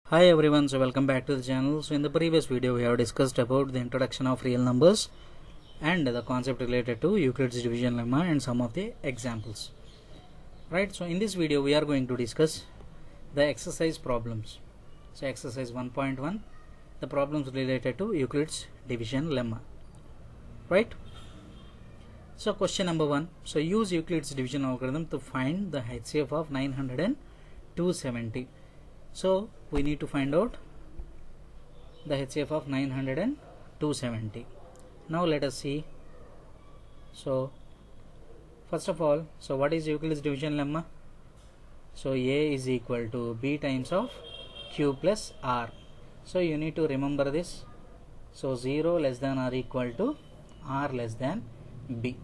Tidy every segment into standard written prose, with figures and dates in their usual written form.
Hi everyone, so welcome back to the channel. So in the previous video we have discussed about the introduction of real numbers and the concept related to Euclid's division lemma and some of the examples. Right, so in this video we are going to discuss the exercise problems. So exercise 1.1, the problems related to Euclid's division lemma. Right, so question number 1, so use Euclid's division algorithm to find the HCF of 900 and 270. So we need to find out the HCF of 900 and 270. Now let us see. So first of all, so what is Euclid's division lemma? So A is equal to B times of Q plus R. So you need to remember this. So 0 less than or equal to R less than B.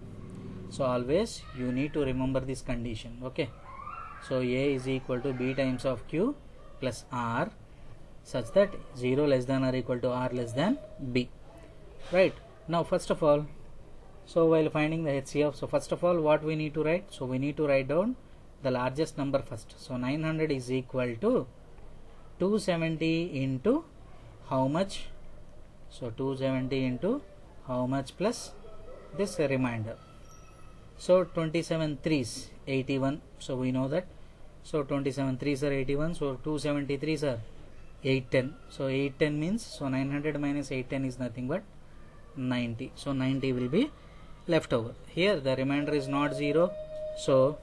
So always you need to remember this condition. Okay. So A is equal to B times of Q plus R such that 0 less than or equal to R less than B. Right. Now first of all, so while finding the HCF, so first of all what we need to write? So we need to write down the largest number first. So 900 is equal to 270 into how much? So 270 into how much plus this remainder. So 27 3s 81. So we know that. So 27 3s are 81. So 273s are 810. So 810 means, so 900 minus 810 is nothing but 90. So 90 will be left over. Here the remainder is not 0. So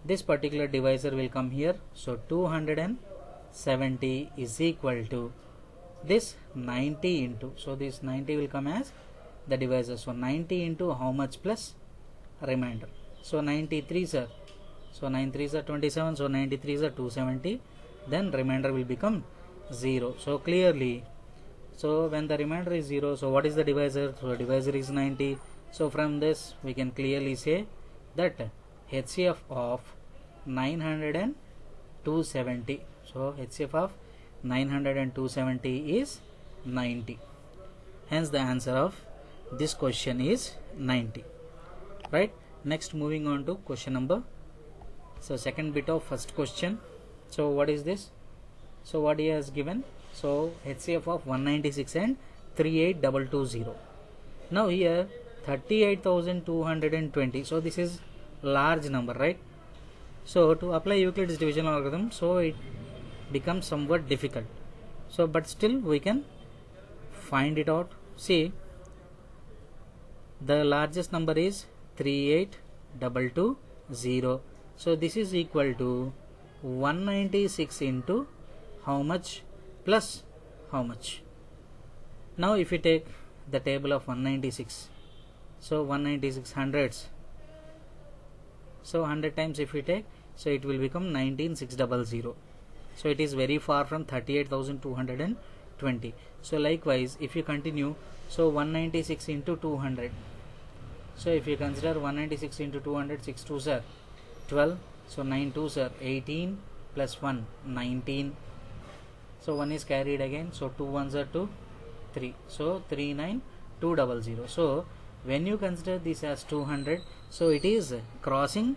this particular divisor will come here. So 270 is equal to this 90 into, so this 90 will come as the divisor. So 90 into how much plus remainder. So 93s are, so 9 3s are 27, so 93s are 270, then remainder will become 0. So clearly, so when the remainder is 0, so what is the divisor? So divisor is 90. So from this we can clearly say that HCF of 900 and 270. So HCF of 900 and 270 is 90. Hence the answer of this question is 90. Right. Next, moving on to question number, so second bit of first question. So what is this? So what he has given? So HCF of 196 and 38220. Now here 38,220. So this is large number, right? So to apply Euclid's division algorithm, so it becomes somewhat difficult. So but still we can find it out. See, the largest number is 38220. So this is equal to 196 into how much plus how much. Now if you take the table of 196, so 196 hundreds, so 100 times if we take, so it will become 19600. So it is very far from 38,220. So likewise if you continue, so 196 into 200, so if you consider 196 into 200, 6 2s are 12, so 9 2s are 18 plus 1 19. So 1 is carried again, so 2 1s are 2 3, so 39200. So when you consider this as 200, so it is crossing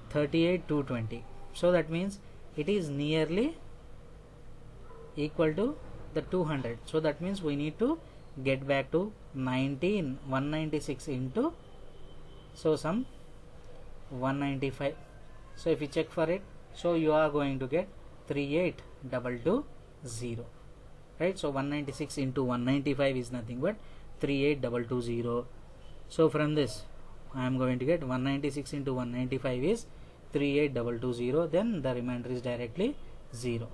38,220. So that means it is nearly equal to the 200. So that means we need to get back to 196 into, so some 195. So if you check for it, so you are going to get 38220. Right. So 196 into 195 is nothing but 38220. So from this I am going to get 196 into 195 is 38220. Then the remainder is directly 0.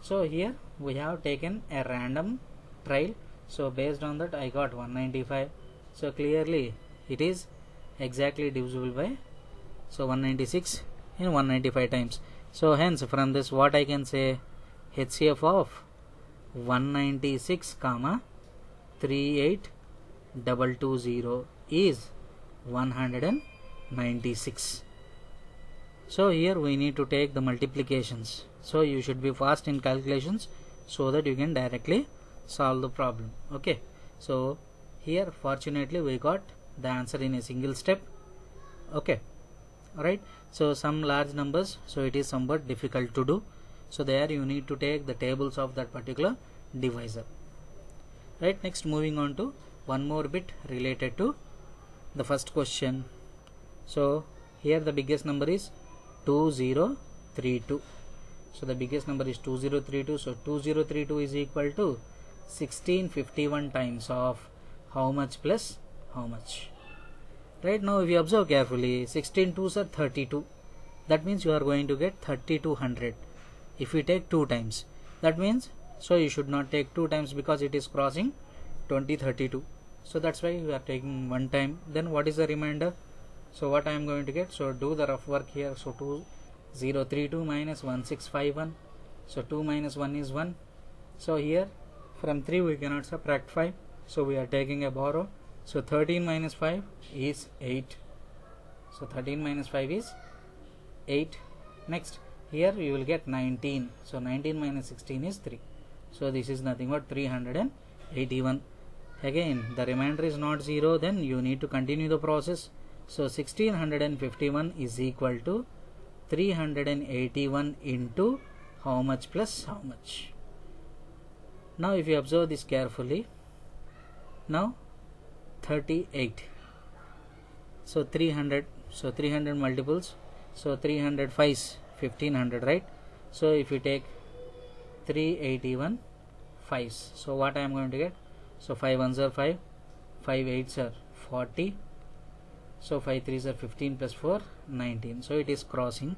So here we have taken a random trial. So based on that I got 195. So clearly it is exactly divisible by, so 196 in 195 times. So hence from this what I can say, HCF of 196 comma 38220 is 196. So here we need to take the multiplications. So you should be fast in calculations so that you can directly solve the problem. Okay. So here fortunately we got the answer in a single step. Okay. Alright. So some large numbers, so it is somewhat difficult to do. So there you need to take the tables of that particular divisor. Right, next moving on to one more bit related to the first question. So here the biggest number is 2032. So the biggest number is 2032. So 2032 is equal to 1651 times of how much plus how much. Right, now if you observe carefully, 16 2s are 32. That means you are going to get 3200 if you take 2 times. That means, so you should not take 2 times because it is crossing 2032. So that's why you are taking 1 time. Then what is the remainder? So what I am going to get? So do the rough work here. So 2032 minus 1651. So 2 minus 1 is 1. So here from 3 we cannot subtract 5. So we are taking a borrow. So 13 minus 5 is 8. So 13 minus 5 is 8. Next, here you will get 19. So 19 minus 16 is 3. So this is nothing but 381. Again, the remainder is not 0. Then you need to continue the process. So 1651 is equal to 381 into how much plus how much. Now if you observe this carefully, now 38. So 300. So 300 multiples. So 305 is 1500, right? So if you take 381 5s, so what I am going to get? So 5 1s are 5, 5 8s are 40. So 5 3s are 15 plus 4 19. So it is crossing.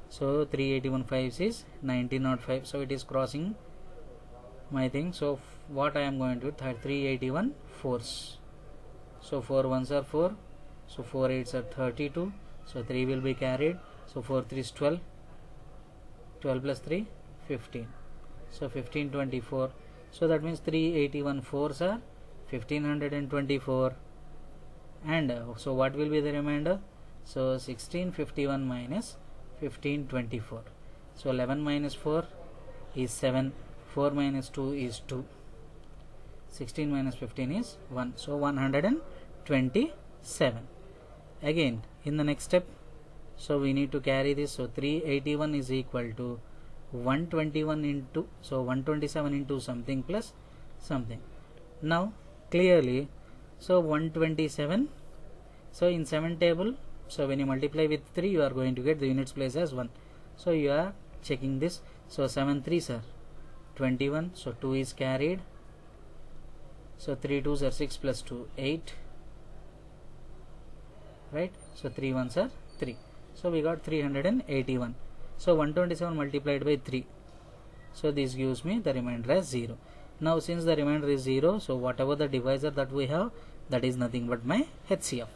So 381 5s is 1905. So it is crossing my thing. So what I am going to do? 381 4s. So 4 1s are 4. So 4 8s are 32. So 3 will be carried. So 4 3 is 12. 12 plus 3 15. So 1524. So that means 381 4s are 1524. And so what will be the remainder? So 1651 minus 1524. So 11 minus 4 is 7. 4 minus 2 is 2. 16 minus 15 is 1. So 127. Again, in the next step, so we need to carry this. So 381 is equal to 121 into, so 127 into something plus something. Now clearly, so 127, so in 7 table, so when you multiply with 3 you are going to get the units place as 1. So you are checking this. So 7 3s are 21. So 2 is carried. So 3 2s are 6 plus 2 8, right? So 3 1s are 3. So we got 381. So 127 multiplied by 3. So this gives me the remainder as 0. Now since the remainder is 0, so whatever the divisor that we have, that is nothing but my HCF.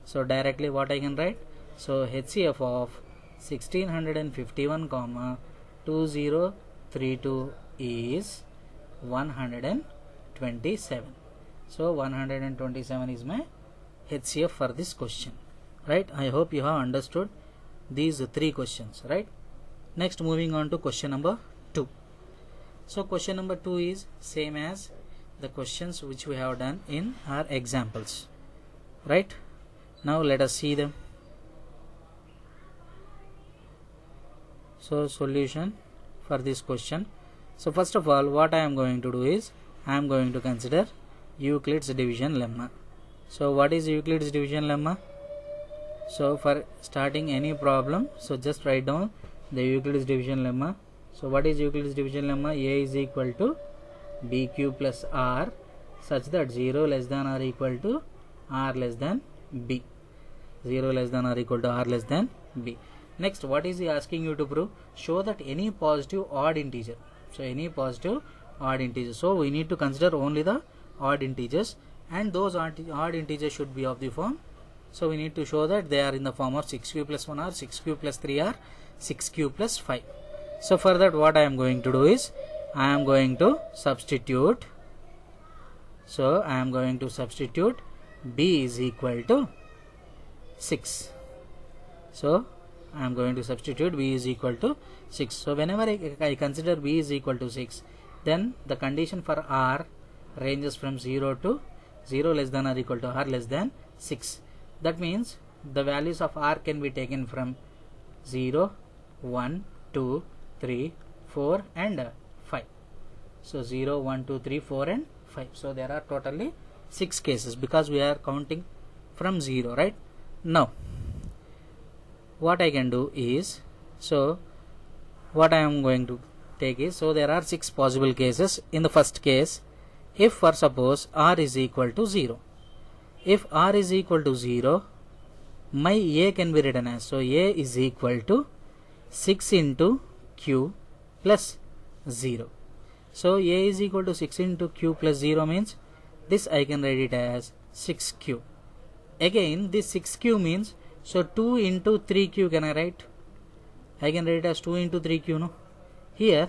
So directly what I can write? So HCF of 1651 comma 2032 is 127. So 127 is my HCF for this question, right? I hope you have understood these 3 questions, right? Next, moving on to question number 2. So question number 2 is same as the questions which we have done in our examples, right? Now let us see them. So solution for this question. So first of all, what I am going to do is I am going to consider Euclid's division lemma. So what is Euclid's division lemma? So for starting any problem, so just write down the Euclid's division lemma. So what is Euclid's division lemma? A is equal to BQ plus R such that 0 less than or equal to R less than B. 0 less than or equal to R less than B. Next, what is he asking you to prove? Show that any positive odd integer. So any positive odd integer. So we need to consider only the odd integers, and those odd integers should be of the form. So we need to show that they are in the form of 6q plus 1 or 6q plus 3 or 6q plus 5. So for that, what I am going to do is I am going to substitute. So I am going to substitute B is equal to 6. So I am going to substitute B is equal to 6. So whenever I consider B is equal to 6, then the condition for R ranges from 0 to 0 less than or equal to R less than 6. That means the values of R can be taken from 0, 1, 2, 3, 4 and 5. So 0, 1, 2, 3, 4 and 5. So there are totally 6 cases because we are counting from 0, right? Now what I can do is, so what I am going to take is, so there are 6 possible cases. In the first case, if for suppose r is equal to 0, if r is equal to 0, my a can be written as, so a is equal to 6 into q plus 0. So a is equal to 6 into q plus 0 means this I can write it as 6q. Again this 6q means, so 2 into 3q can I write? I can write it as 2 into 3q, no? Here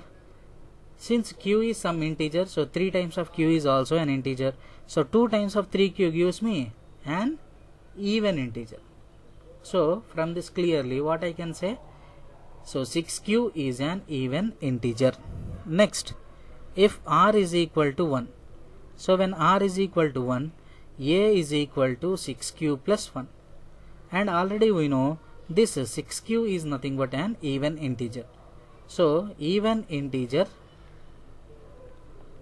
since q is some integer, so 3 times of q is also an integer. So 2 times of 3q gives me an even integer. So from this clearly what I can say, so 6q is an even integer. Next, if r is equal to 1, so when r is equal to 1, a is equal to 6q plus 1, and already we know this 6q is nothing but an even integer. So even integer,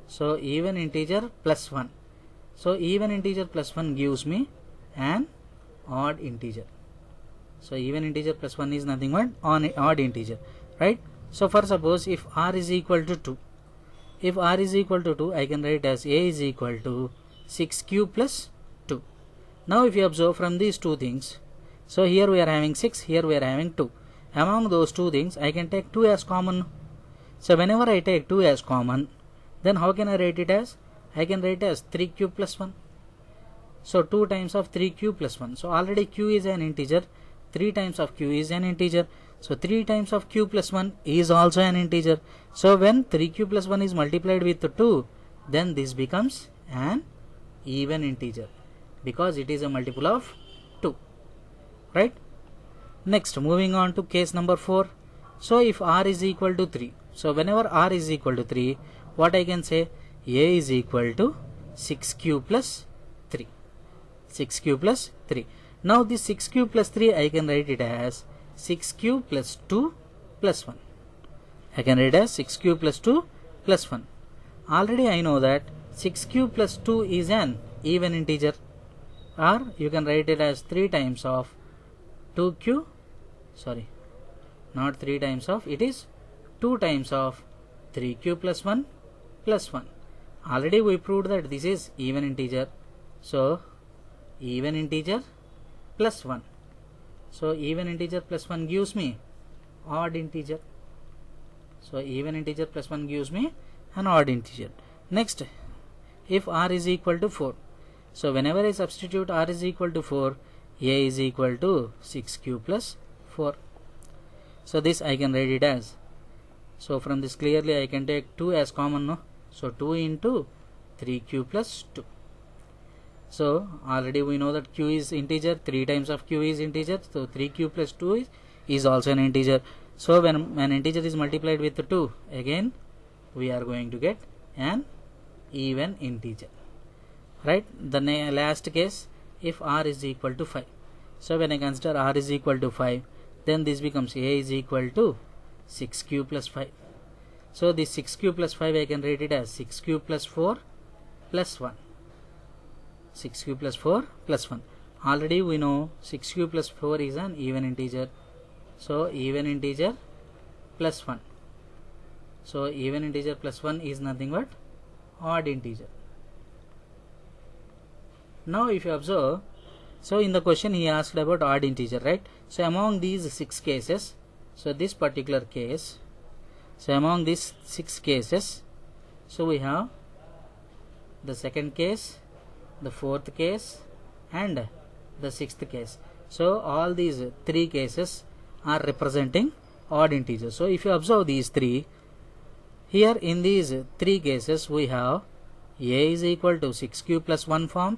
so even integer plus 1, so even integer plus 1 gives me an odd integer. So even integer plus 1 is nothing but odd integer, right? So for suppose if r is equal to 2, if r is equal to 2, I can write as a is equal to 6q plus 2. Now if you observe from these two things, so here we are having 6, here we are having 2. Among those two things I can take 2 as common. So whenever I take 2 as common, then how can I write it as? I can write it as 3q plus 1. So 2 times of 3q plus 1. So already q is an integer, 3 times of q is an integer. So 3 times of q plus 1 is also an integer. So when 3q plus 1 is multiplied with 2, then this becomes an even integer because it is a multiple of 2, right? Next, moving on to case number 4. So if r is equal to 3, so whenever r is equal to 3, what I can say, a is equal to 6q plus 3, 6q plus 3. Now this 6q plus 3 I can write it as 6q plus 2 plus 1. I can write it as 6q plus 2 plus 1. Already I know that 6q plus 2 is an even integer, or you can write it as 3 times of 2q, sorry, not 3 times of, it is 2 times of 3q plus 1 plus 1. Already we proved that this is even integer. So even integer plus 1. So even integer plus 1 gives me odd integer. So even integer plus 1 gives me an odd integer. Next, if r is equal to 4, so whenever I substitute r is equal to 4, a is equal to 6q plus 4. So this I can write it as, so from this clearly I can take 2 as common, no? So 2 into 3q plus 2. So already we know that q is integer, 3 times of q is integer, so 3q plus 2 is also an integer. So when an integer is multiplied with 2, again we are going to get an even integer, right? The last case, if r is equal to 5, so when I consider r is equal to 5, then this becomes a is equal to 6q plus 5. So this 6q plus 5 I can write it as 6q plus 4 plus 1. 6q plus 4 plus 1. Already we know 6q plus 4 is an even integer. So even integer plus 1. So even integer plus 1 is nothing but odd integer. Now if you observe, so in the question he asked about odd integer, right? So among these 6 cases, so this particular case, so among these 6 cases, so we have the second case, the fourth case and the sixth case. So all these 3 cases are representing odd integers. So if you observe these 3, here in these 3 cases we have a is equal to 6q plus 1 form,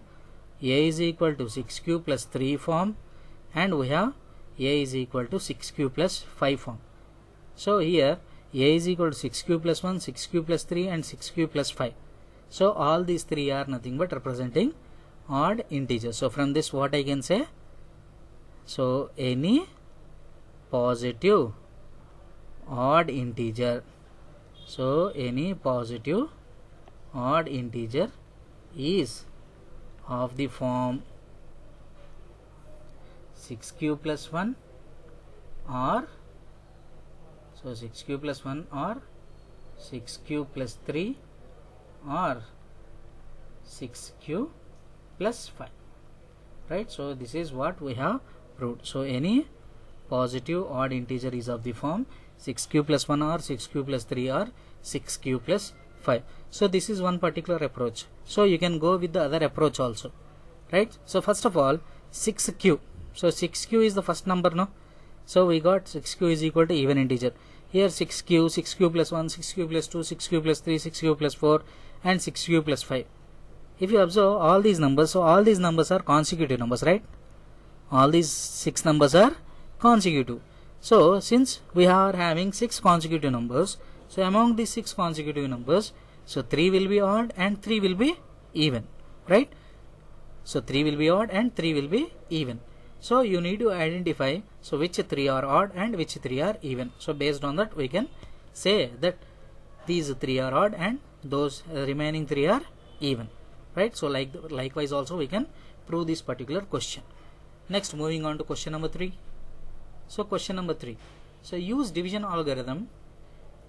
a is equal to 6q plus 3 form, and we have a is equal to 6q plus 5 form. So here a is equal to 6q plus 1, 6q plus 3 and 6q plus 5. So all these 3 are nothing but representing odd integers. So from this what I can say, so any positive odd integer. So any positive odd integer is of the form 6q plus 1 or 6q plus 1 or 6q plus 3 or 6q plus 5, right? So this is what we have proved. So any positive odd integer is of the form 6q plus 1 or 6q plus 3 or 6q plus 5. So this is one particular approach. So you can go with the other approach also, right? So first of all, 6q. So 6q is the first number, no? So we got 6q is equal to even integer. Here 6q, 6q plus 1, 6q plus 2, 6q plus 3, 6q plus 4 and 6q plus 5. If you observe all these numbers, so all these numbers are consecutive numbers, right? All these 6 numbers are consecutive. So since we are having 6 consecutive numbers, so among these 6 consecutive numbers, so 3 will be odd and 3 will be even, right? So 3 will be odd and 3 will be even. So you need to identify so which 3 are odd and which 3 are even. So based on that we can say that these 3 are odd and those remaining 3 are even, right? So likewise also we can prove this particular question. Next, moving on to question number 3. So question number 3. So use division algorithm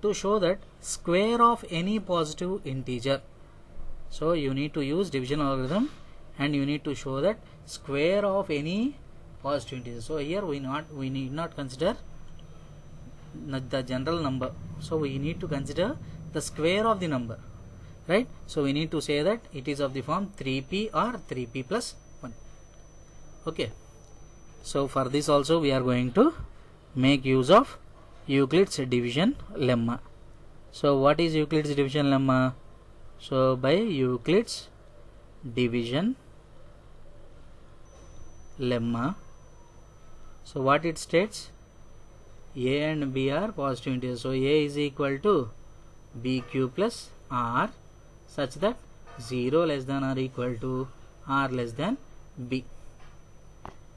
to show that square of any positive integer. So you need to use division algorithm and you need to show that square of any positive integer. So here we need not consider the general number. So we need to consider the square of the number, right? So we need to say that it is of the form 3p or 3p plus 1. Okay. So for this also we are going to make use of Euclid's division lemma. So what is Euclid's division lemma? So by Euclid's division lemma, so what it states? A and B are positive integers. So A is equal to BQ plus R such that 0 less than or equal to R less than B.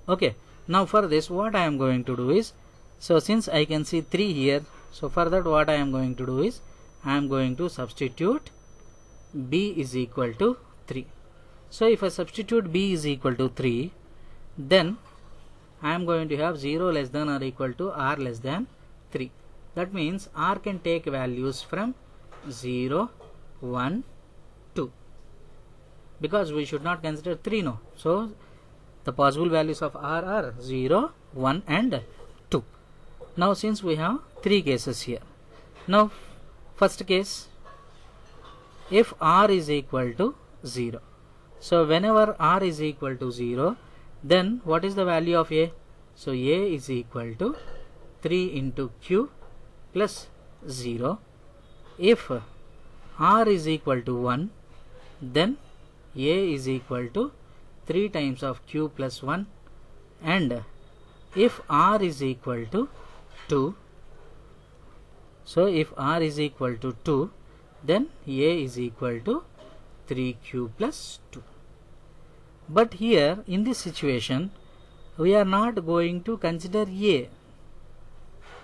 Okay. Now for this what I am going to do is, so since I can see 3 here, so for that what I am going to do is, I am going to substitute B is equal to 3. So if I substitute B is equal to 3, then I am going to have 0 less than or equal to R less than 3. That means R can take values from 0, 1, 2. Because we should not consider 3, no. So the possible values of R are 0, 1 and 2. Now since we have 3 cases here. Now first case, if R is equal to 0. So whenever R is equal to 0, then what is the value of A? So A is equal to 3 into Q plus 0. If R is equal to 1, then A is equal to 3 times of Q plus 1, and if R is equal to 2, so if R is equal to 2, then A is equal to 3Q plus 2. But here in this situation we are not going to consider A,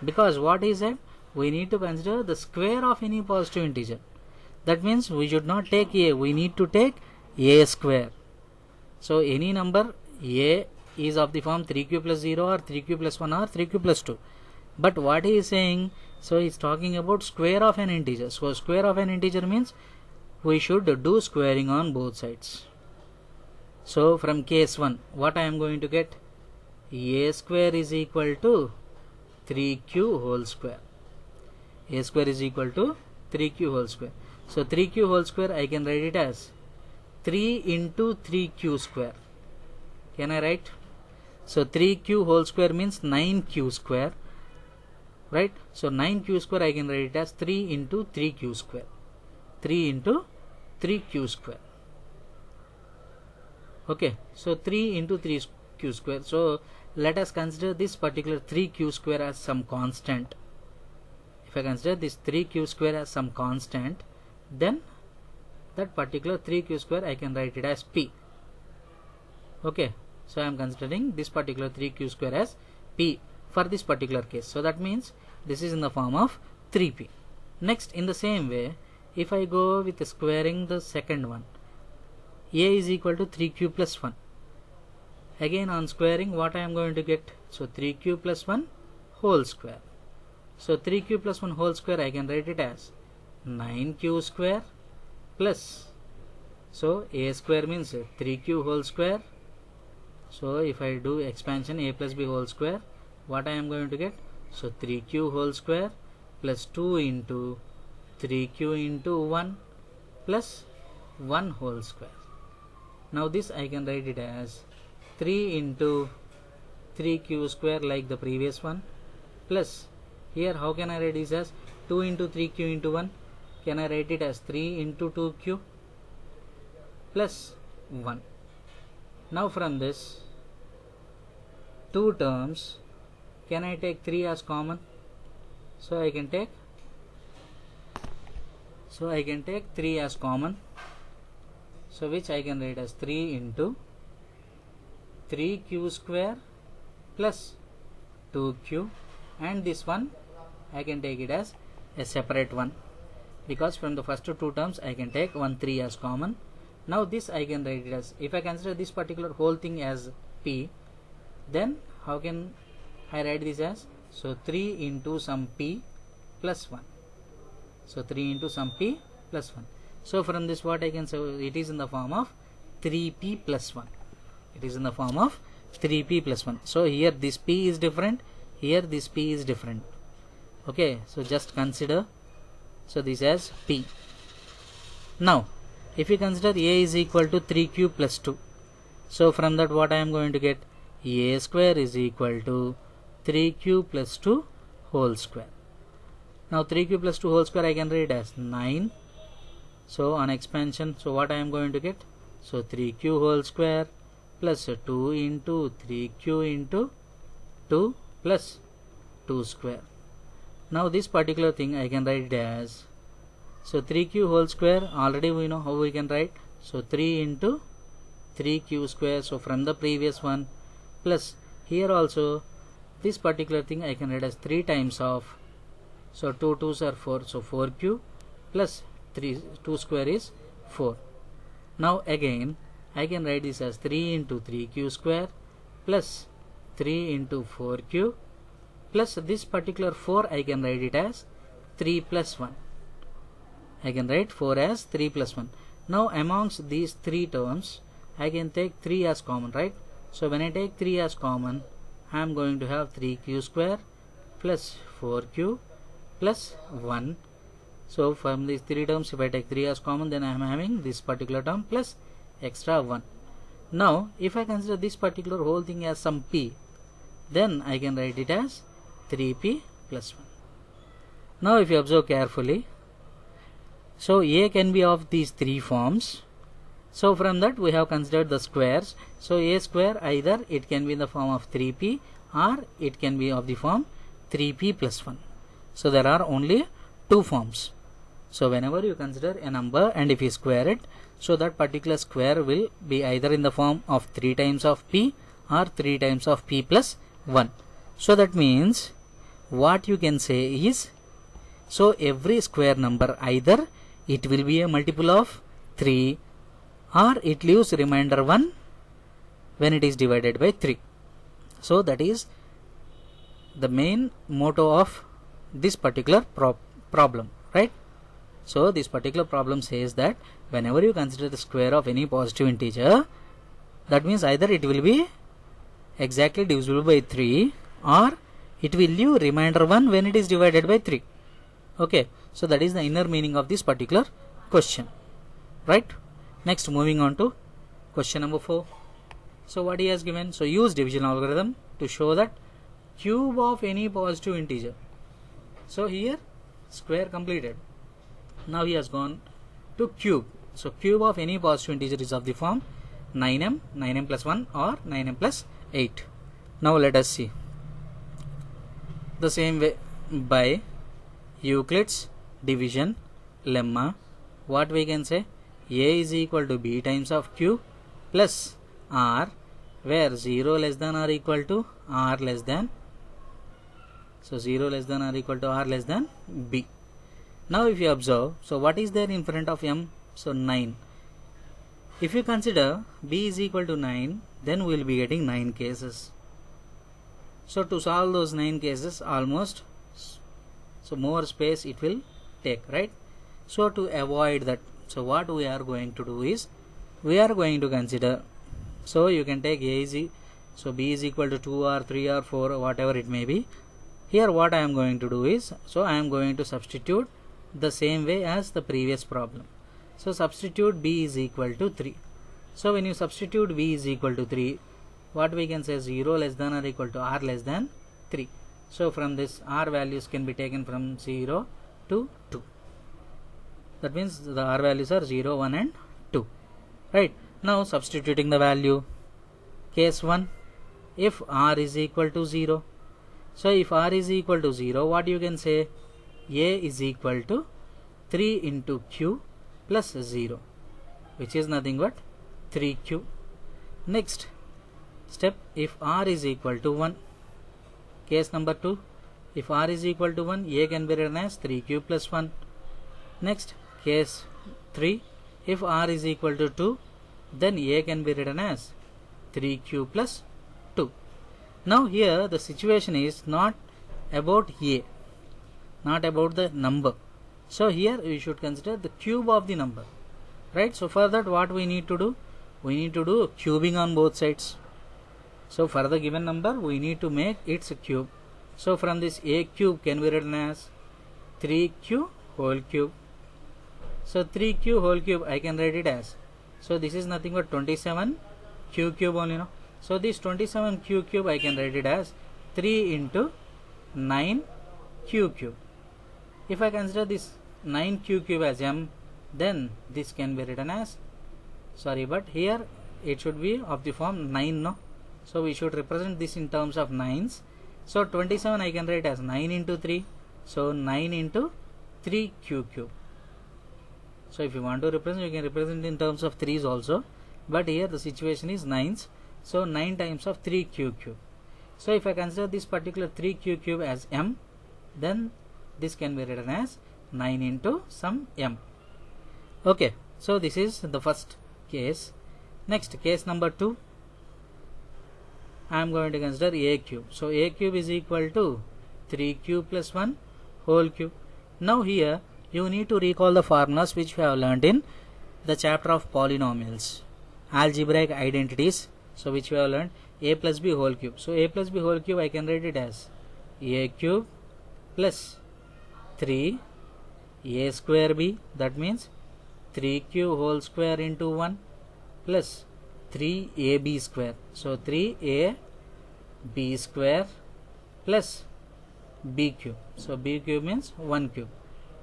because what is it? We need to consider the square of any positive integer. That means we should not take A, we need to take A square. So any number A is of the form 3q plus 0 or 3q plus 1 or 3q plus 2. But what he is saying, so he is talking about square of an integer. So square of an integer means we should do squaring on both sides. So from case 1, what I am going to get? A square is equal to 3q whole square. A square is equal to 3q whole square. So 3q whole square I can write it as 3 into 3q square. Can I write? So 3q whole square means 9q square, right? So 9q square I can write it as 3 into 3q square. 3 into 3q square. Okay, so 3 into 3q square. So let us consider this particular 3q square as some constant. If I consider this 3q square as some constant, then that particular 3q square I can write it as P. Okay, so I am considering this particular 3q square as P for this particular case. So that means This is in the form of 3p. Next, in the same way, if I go with squaring the second one, a is equal to 3q plus 1. Again on squaring, what I am going to get? So 3q plus 1 whole square. So 3q plus 1 whole square, I can write it as 9q square plus, so a square means 3q whole square. So if I do expansion, a plus b whole square, what I am going to get? So 3q whole square plus 2 into 3q into 1 plus 1 whole square. Now this I can write it as 3 into 3q square like the previous one, plus here how can I write this as 2 into 3q into 1? Can I write it as 3 into 2q plus 1. Now from this two terms, can I take 3 as common? So I can take 3 as common. So which I can write as 3 into 3q square plus 2q, and this one I can take it as a separate one, because from the first two terms I can take 3 as common. Now this I can write it as, if I consider this particular whole thing as p, then how can I write this as? So 3 into some p plus 1. So 3 into some p plus 1. So from this what I can say, it is in the form of 3p plus 1. It is in the form of 3p plus 1. So here this p is different, here this p is different. Okay, so just consider, so this as p. Now if you consider a is equal to 3q plus 2, so from that what I am going to get? A square is equal to 3q plus 2 whole square. Now 3q plus 2 whole square I can read as 9. So on expansion, so what I am going to get? So 3q whole square plus 2 into 3q into 2 plus 2 square. Now this particular thing I can write it as, so 3q whole square, already we know how we can write. So 3 into 3q square, so from the previous one, plus here also this particular thing I can write as 3 times of, so 2 2s are 4, so 4q plus 2 square is 4. Now again I can write this as 3 into 3q square plus 3 into 4q plus this particular 4 I can write it as 3 plus 1. I can write 4 as 3 plus 1. Now amongst these 3 terms I can take 3 as common, right? So when I take 3 as common, I am going to have 3q square plus 4q plus 1. So from these 3 terms, if I take 3 as common, then I am having this particular term plus extra 1. Now if I consider this particular whole thing as some p, then I can write it as 3p plus 1. Now if you observe carefully, so a can be of these 3 forms. So from that we have considered the squares. So a square, either it can be in the form of 3p or it can be of the form 3p plus 1. So there are only 2 forms. So whenever you consider a number and if you square it, so that particular square will be either in the form of 3 times of p or 3 times of p plus 1. So that means what you can say is, so every square number, either it will be a multiple of 3 or it leaves remainder 1 when it is divided by 3. So that is the main motto of this particular problem, right? So this particular problem says that whenever you consider the square of any positive integer, that means either it will be exactly divisible by 3 or it will leave remainder 1 when it is divided by 3. Okay, so that is the inner meaning of this particular question, right? Next, moving on to question number 4. So what he has given, so use division algorithm to show that cube of any positive integer. So here square completed. Now he has gone to cube. So cube of any positive integer is of the form 9m, 9m plus 1 or 9m plus 8. Now let us see. The same way, by Euclid's division lemma, what we can say? A is equal to b times of q plus r, where 0 less than or equal to r less than So 0 less than or equal to r less than b. Now if you observe, so what is there in front of m? So 9. If you consider b is equal to 9, then we will be getting 9 cases. So to solve those 9 cases, almost so more space it will take, right? So to avoid that, so what we are going to do is, we are going to consider, so you can take a is so b is equal to 2 or 3 or 4 or whatever it may be. Here what I am going to do is, so I am going to substitute the same way as the previous problem. So substitute b is equal to 3. So when you substitute b is equal to 3, what we can say, 0 less than or equal to r less than 3. So from this, r values can be taken from 0 to 2. That means the r values are 0, 1 and 2. Right. Now substituting the value. Case 1, if r is equal to 0. So if r is equal to 0, what you can say? A is equal to 3 into q plus 0, which is nothing but 3q. Next step, if r is equal to 1. Case number 2, if r is equal to 1, a can be written as 3q plus 1. Next, case 3, if r is equal to 2, then a can be written as 3q plus 2. Now here the situation is not about a, not about the number. So here we should consider the cube of the number, right? So for that, what we need to do? We need to do cubing on both sides. So for the given number, we need to make its cube. So from this, a cube can be written as 3q whole cube. So 3q whole cube I can write it as, so this is nothing but 27q cube only, no? So this 27q cube I can write it as 3 into 9q cube. If I consider this 9q cube as m, then this can be written as, sorry, but here it should be of the form 9, no? So we should represent this in terms of 9s. So 27 I can write as 9 into 3. So 9 into 3q cube. So if you want to represent, you can represent in terms of 3s also. But here the situation is 9s. So 9 times of 3q cube. So if I consider this particular 3q cube as m, then this can be written as 9 into some m. Okay. So this is the first case. Next, case number 2. I am going to consider a cube. So a cube is equal to 3q plus 1 whole cube. Now here you need to recall the formulas which we have learned in the chapter of polynomials, algebraic identities. So which we have learned, a plus b whole cube. So a plus b whole cube I can write it as a cube plus 3 a square b, that means 3q whole square into 1 plus 3ab square. So 3ab square plus b cube. So b cube means 1 cube.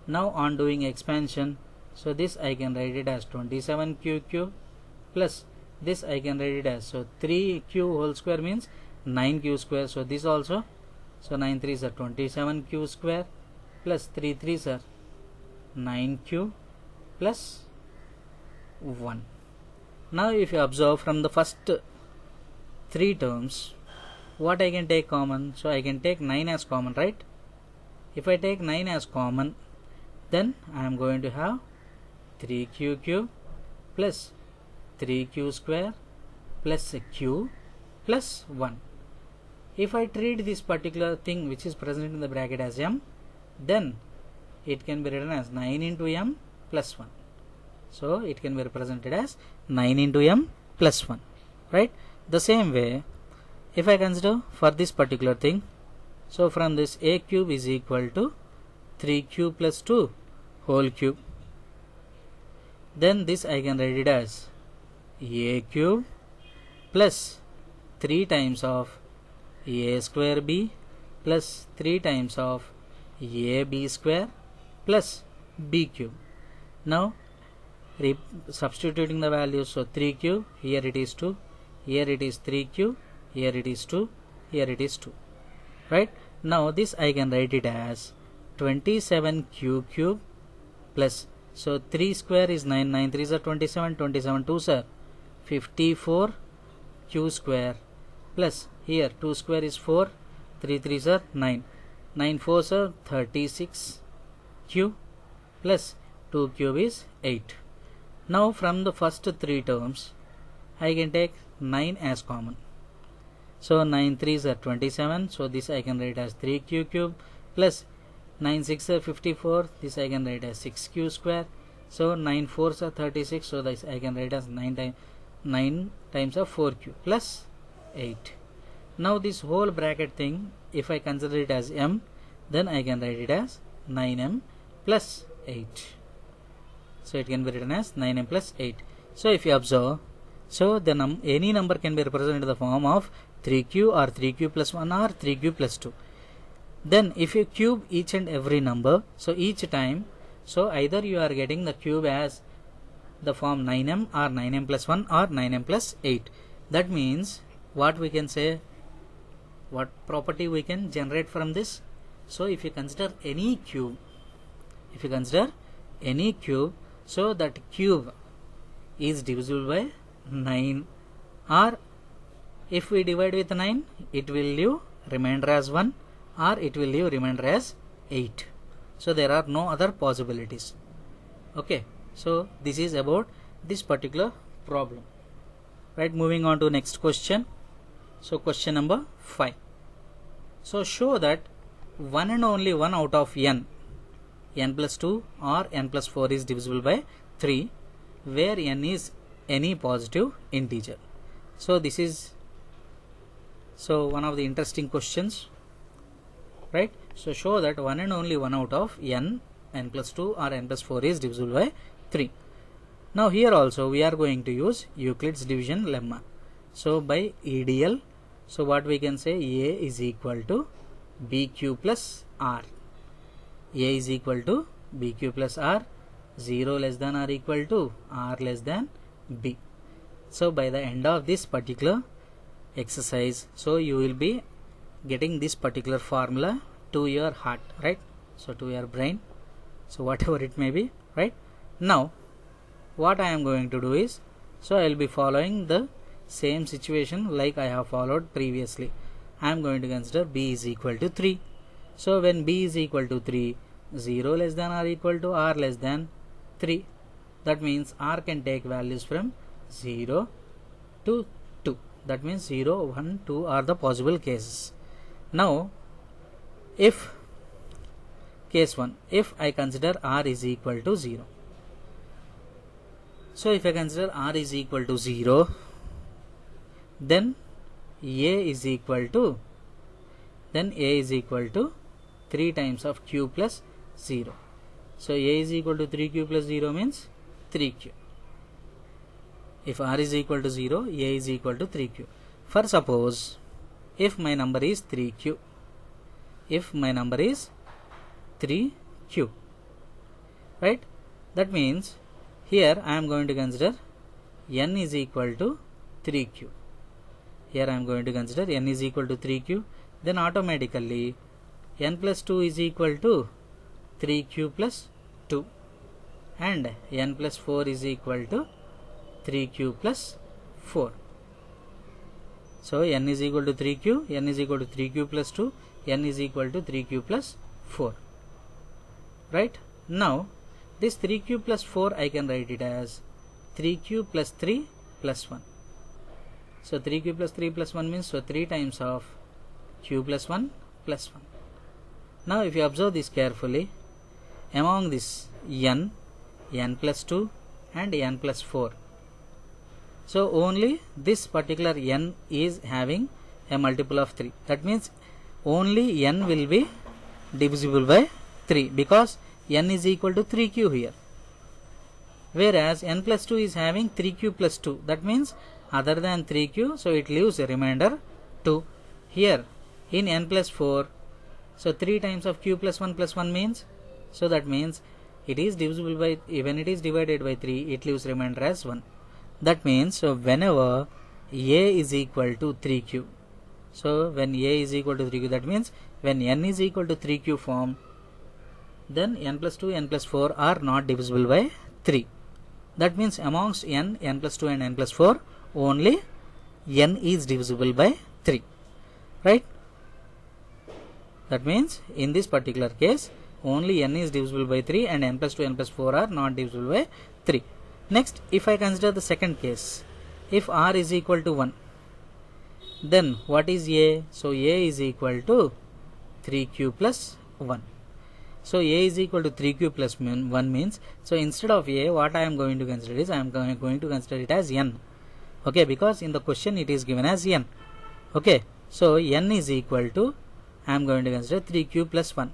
Now on doing expansion, so this I can write it as 27q cube plus this I can write it as, so 3q whole square means 9q square. So this also, so 9 3s are 27q square plus 3 3s are 9q plus 1. Now if you observe from the first 3 terms, what I can take common? So I can take 9 as common, right? If I take 9 as common, then I am going to have 3q cube plus 3q square plus q plus 1. If I treat this particular thing which is present in the bracket as m, then it can be written as 9 into m plus 1. So it can be represented as 9 into m plus 1, right? The same way, if I consider for this particular thing, so from this a cube is equal to 3q plus 2 whole cube. Then this I can write it as a cube plus 3 times of a square b plus 3 times of ab square plus b cube. Now substituting the values, so 3q, here it is 2, here it is 3q, here it is 2, here it is 2, right? Now this I can write it as 27q cube plus, so 3 square is 9, 9 3s are 27, 27 2s are 54 q square plus here 2 square is 4, 3 3s are 9. 9 fours are 36 cube plus 2 cube is 8. Now from the first 3 terms I can take 9 as common. So 9 3s are 27, so this I can write as 3q cube plus 9 6 are 54, this I can write as 6q square. So 9 4s are 36, so this I can write as 9 times of 4q plus 8. Now this whole bracket thing, if I consider it as m, then I can write it as 9m plus 8. So it can be written as 9m plus 8. So if you observe, so the any number can be represented in the form of 3q or 3q plus 1 or 3q plus 2. Then if you cube each and every number, so each time, so either you are getting the cube as the form 9m or 9m plus 1 or 9m plus 8. That means what we can say, what property we can generate from this. So if you consider any cube, so that cube is divisible by 9, or if we divide with 9, it will leave remainder as 1 or it will leave remainder as 8. So there are no other possibilities. Okay, so this is about this particular problem. Right, moving on to next question. So question number 5. So show that one and only one out of n plus 2 or n plus 4 is divisible by 3, where n is any positive integer. So this is one of the interesting questions, right? So show that one and only one out of n plus 2 or n plus 4 is divisible by 3. Now here also we are going to use Euclid's division lemma. So by EDL, so what we can say, A is equal to BQ plus R. A is equal to BQ plus R, 0 less than or equal to R less than B. So by the end of this particular exercise, so you will be getting this particular formula to your heart, right? So to your brain, so whatever it may be, right? Now what I am going to do is, so I will be following the same situation like I have followed previously. I am going to consider B is equal to 3. So when B is equal to 3, 0 less than or equal to R less than 3. That means R can take values from 0 to 2. That means 0, 1, 2 are the possible cases. Now if case 1, if I consider R is equal to 0. So if I consider R is equal to 0, then A is equal to 3 times of q plus 0. So A is equal to 3q plus 0 means 3q. If R is equal to 0, A is equal to 3q. For suppose if my number is 3q, right? That means here I am going to consider n is equal to 3q. Here I am going to consider n is equal to 3q. Then automatically n plus 2 is equal to 3q plus 2, and n plus 4 is equal to 3q plus 4. So n is equal to 3q, n is equal to 3q plus 2, n is equal to 3q plus 4. Right? Now this 3q plus 4 I can write it as 3q plus 3 plus 1. So 3q plus 3 plus 1 means, so 3 times of q plus 1 plus 1. Now if you observe this carefully, among this n plus 2 and n plus 4, so only this particular n is having a multiple of 3. That means only n will be divisible by 3 because n is equal to 3q here. Whereas n plus 2 is having 3q plus 2. That means other than 3q, so it leaves a remainder 2. Here in n plus 4, so 3 times of q plus 1 means, so that means it is divisible by, when it is divided by 3, it leaves remainder as 1. That means, so whenever A is equal to 3q, so when A is equal to 3q, that means when n is equal to 3q form, then n plus 2, n plus 4 are not divisible by 3. That means amongst n plus 2 and n plus 4, only n is divisible by 3. Right? That means in this particular case only n is divisible by 3 and n plus 2, n plus 4 are not divisible by 3. Next, if I consider the second case, if r is equal to 1, then what is a? So a is equal to 3q plus 1. So a is equal to 3q plus 1 means, so instead of a, what I am going to consider is, I am going to consider it as n. Okay, because in the question it is given as n. Okay, so n is equal to, I am going to consider 3q plus 1.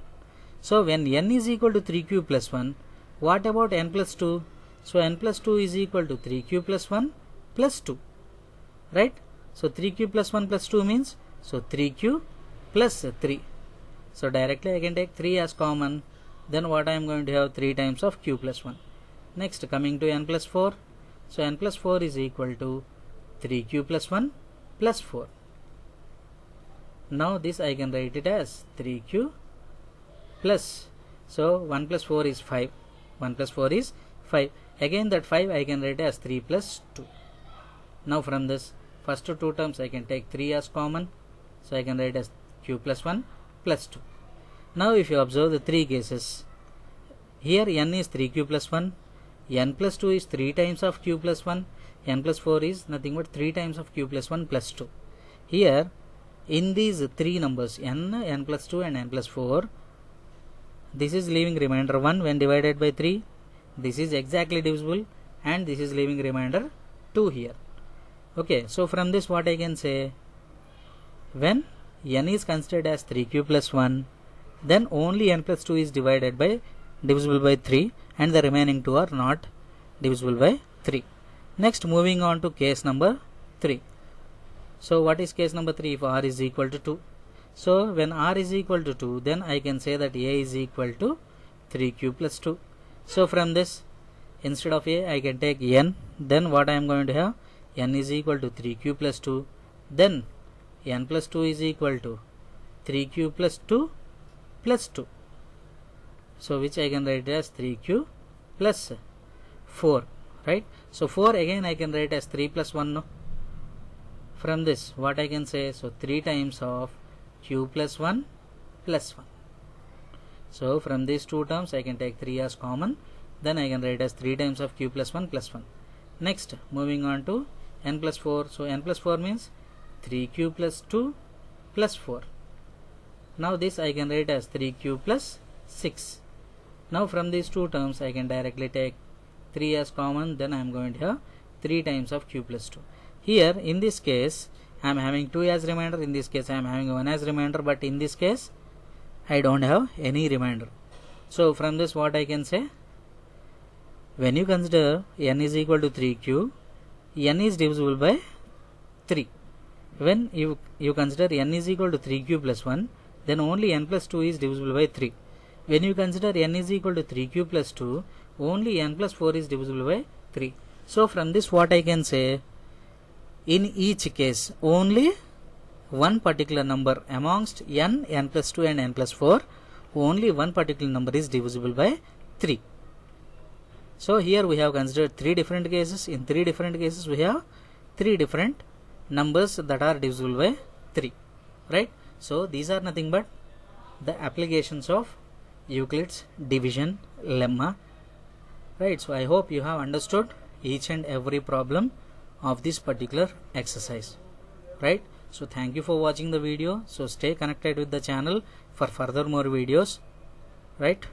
So when n is equal to 3q plus 1, what about n plus 2? So n plus 2 is equal to 3q plus 1 plus 2, right? So 3q plus 1 plus 2 means, so 3q plus 3. So directly I can take 3 as common, then what I am going to have 3 times of q plus 1. Next, coming to n plus 4, so n plus 4 is equal to 3q plus 1 plus 4. Now this I can write it as 3q plus, so 1 plus 4 is 5, 1 plus 4 is 5, again that 5 I can write as 3 plus 2. Now from this first two terms I can take 3 as common, so I can write as q plus 1 plus 2. Now if you observe the three cases, here n is 3q plus 1, n plus 2 is 3 times of q plus 1, n plus 4 is nothing but 3 times of q plus 1 plus 2. Here in these three numbers n, n plus 2 and n plus 4, this is leaving remainder 1 when divided by 3, this is exactly divisible, and this is leaving remainder 2 here. Okay, so from this what I can say, when n is considered as 3q plus 1, then only n plus 2 is divisible by 3 and the remaining 2 are not divisible by 3. Next, moving on to case number 3. So what is case number 3? If r is equal to 2. So when r is equal to 2, then I can say that a is equal to 3q plus 2. So from this, instead of a I can take n, then what I am going to have, n is equal to 3q plus 2, then n plus 2 is equal to 3q plus 2 plus 2. So which I can write as 3q plus 4, right? So 4 again I can write as 3 plus 1. No? From this what I can say, so 3 times of q plus 1 plus 1. So from these two terms I can take 3 as common, then I can write as 3 times of q plus 1 plus 1. Next, moving on to n plus 4. So n plus 4 means 3q plus 2 plus 4. Now this I can write as 3q plus 6. Now from these two terms I can directly take 3 as common, then I am going to have 3 times of q plus 2. Here in this case I am having 2 as remainder, in this case I am having 1 as remainder, but in this case I don't have any remainder. So from this what I can say, when you consider n is equal to 3q, n is divisible by 3. When you consider n is equal to 3q plus 1, then only n plus 2 is divisible by 3. When you consider n is equal to 3q plus 2, only n plus 4 is divisible by 3. So from this what I can say, in each case only one particular number amongst n, n plus 2 and n plus 4, only one particular number is divisible by 3. So here we have considered 3 different cases. In 3 different cases we have 3 different numbers that are divisible by 3, right? So these are nothing but the applications of Euclid's division lemma, right? So I hope you have understood each and every problem of this particular exercise, right? So thank you for watching the video. So stay connected with the channel for further more videos, right?